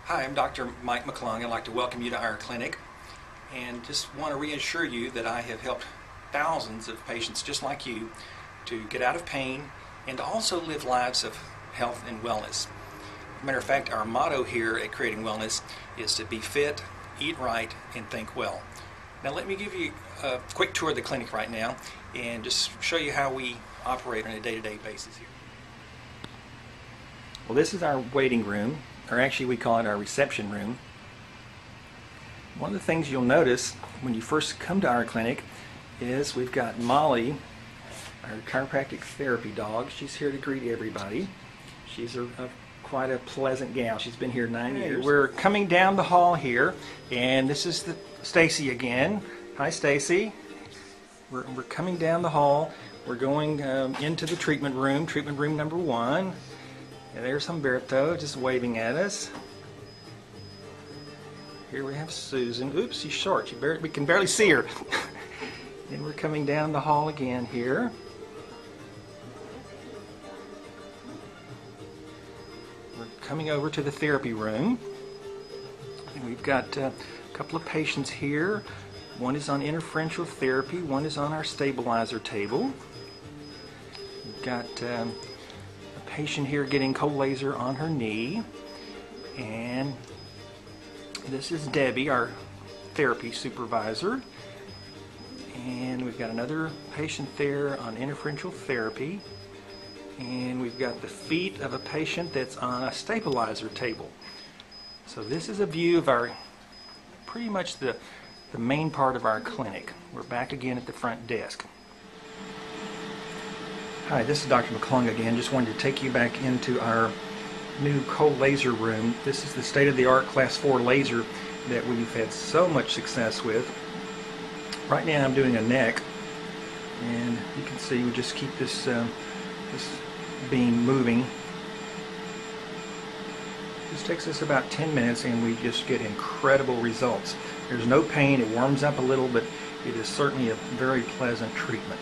Hi, I'm Dr. Mike McClung. I'd like to welcome you to our clinic and just want to reassure you that I have helped thousands of patients just like you to get out of pain and to also live lives of health and wellness. As a matter of fact, our motto here at Creating Wellness is to be fit, eat right, and think well. Now let me give you a quick tour of the clinic right now and just show you how we operate on a day-to-day basis here. Well, this is our waiting room, or actually we call it our reception room. One of the things you'll notice when you first come to our clinic is we've got Molly, our chiropractic therapy dog. She's here to greet everybody. She's quite a pleasant gal. She's been here 9 years. We're coming down the hall here, and this is Stacy again. Hi, Stacy. We're coming down the hall. We're going into the treatment room number 1. And there's Humberto just waving at us. Here we have Susan. Oops, she's short. We can barely see her. And we're coming down the hall again here. We're coming over to the therapy room. And we've got a couple of patients here. One is on interferential therapy. One is on our stabilizer table. We've got patient here getting cold laser on her knee, and this is Debbie, our therapy supervisor, and we've got another patient there on interferential therapy, and we've got the feet of a patient that's on a stabilizer table. So this is a view of our pretty much the main part of our clinic. We're back again at the front desk. Hi, this is Dr. McClung again. Just wanted to take you back into our new cold laser room. This is the state-of-the-art Class 4 laser that we've had so much success with. Right now I'm doing a neck, and you can see we just keep this beam moving. This takes us about 10 minutes and we just get incredible results. There's no pain, it warms up a little, but it is certainly a very pleasant treatment.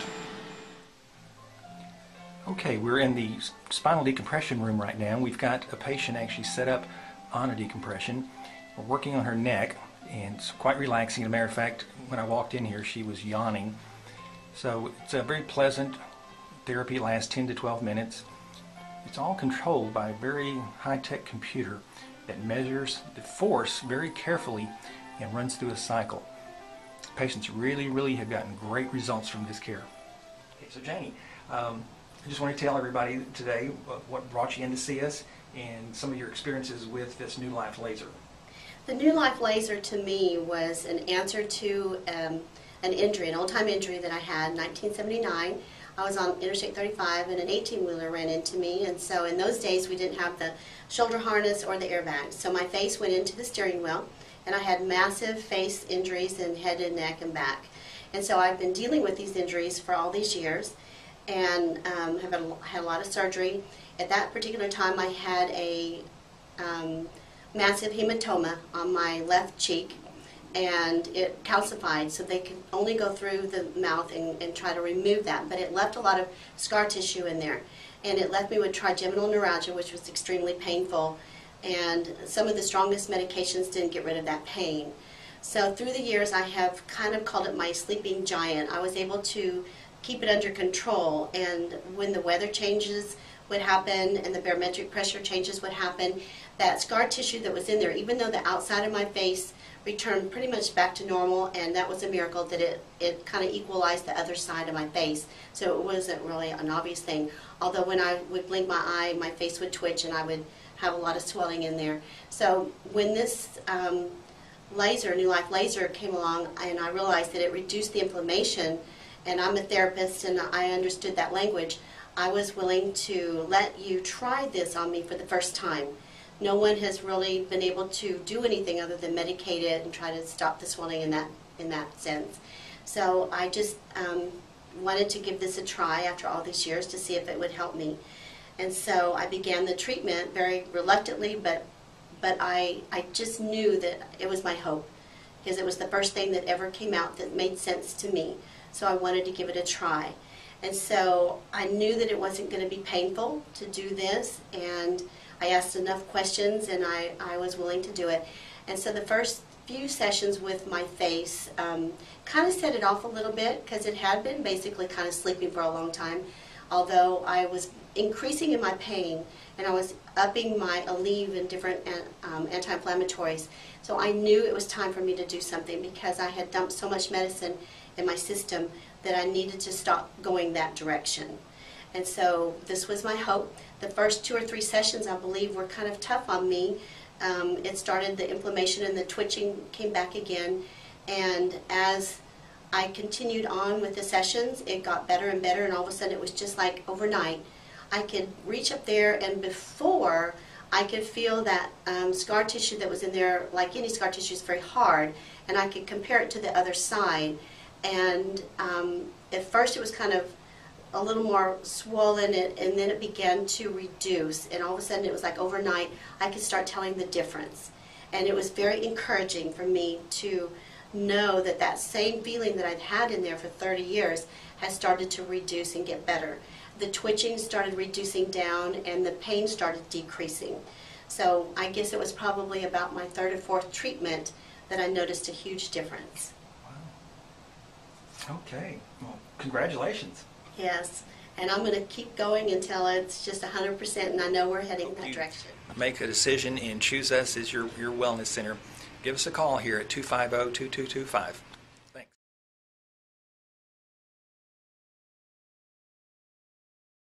Okay, we're in the spinal decompression room right now. We've got a patient actually set up on a decompression. We're working on her neck, and it's quite relaxing. As a matter of fact, when I walked in here, she was yawning. So it's a very pleasant therapy. It lasts 10 to 12 minutes. It's all controlled by a very high-tech computer that measures the force very carefully and runs through a cycle. Patients really have gotten great results from this care. Okay, so Janie, I just want to tell everybody today what brought you in to see us and some of your experiences with this New Life laser. The New Life laser to me was an answer to an injury, an old-time injury that I had in 1979. I was on Interstate 35 and an 18-wheeler ran into me, and so in those days we didn't have the shoulder harness or the airbags. So my face went into the steering wheel, and I had massive face injuries in head and neck and back. And so I've been dealing with these injuries for all these years, and have had a lot of surgery. At that particular time I had a massive hematoma on my left cheek, and it calcified, so they could only go through the mouth and try to remove that, but it left a lot of scar tissue in there, and it left me with trigeminal neuralgia, which was extremely painful, and some of the strongest medications didn't get rid of that pain. So through the years I have kind of called it my sleeping giant. I was able to keep it under control, and when the weather changes would happen and the barometric pressure changes would happen, that scar tissue that was in there, even though the outside of my face returned pretty much back to normal, and that was a miracle that it kind of equalized the other side of my face, so it wasn't really an obvious thing. Although when I would blink my eye, my face would twitch and I would have a lot of swelling in there. So when this laser, New Life laser, came along, and I realized that it reduced the inflammation, and I'm a therapist and I understood that language, I was willing to let you try this on me for the first time. No one has really been able to do anything other than medicate it and try to stop the swelling in that sense. So I just wanted to give this a try after all these years to see if it would help me. And so I began the treatment very reluctantly, but I just knew that it was my hope, because it was the first thing that ever came out that made sense to me. So I wanted to give it a try. And so I knew that it wasn't going to be painful to do this, and I asked enough questions, and I was willing to do it. And so the first few sessions with my face kind of set it off a little bit, because it had been basically kind of sleeping for a long time, although I was increasing in my pain, and I was upping my Aleve and different anti-inflammatories. So I knew it was time for me to do something, because I had dumped so much medicine in my system that I needed to stop going that direction. And so this was my hope. The first 2 or 3 sessions, I believe, were kind of tough on me. It started, the inflammation and the twitching came back again, and as I continued on with the sessions, it got better and better, and all of a sudden it was just like overnight. I could reach up there, and before I could feel that scar tissue that was in there, like any scar tissue, is very hard, and I could compare it to the other side. And at first it was kind of a little more swollen, and then it began to reduce, and all of a sudden it was like overnight I could start telling the difference. And it was very encouraging for me to know that that same feeling that I'd had in there for 30 years has started to reduce and get better. The twitching started reducing down, and the pain started decreasing. So I guess it was probably about my 3rd or 4th treatment that I noticed a huge difference. Wow. Okay. Well, congratulations. Yes, and I'm going to keep going until it's just 100%, and I know we're heading in that direction. Make a decision and choose us as your wellness center. Give us a call here at 250-2225.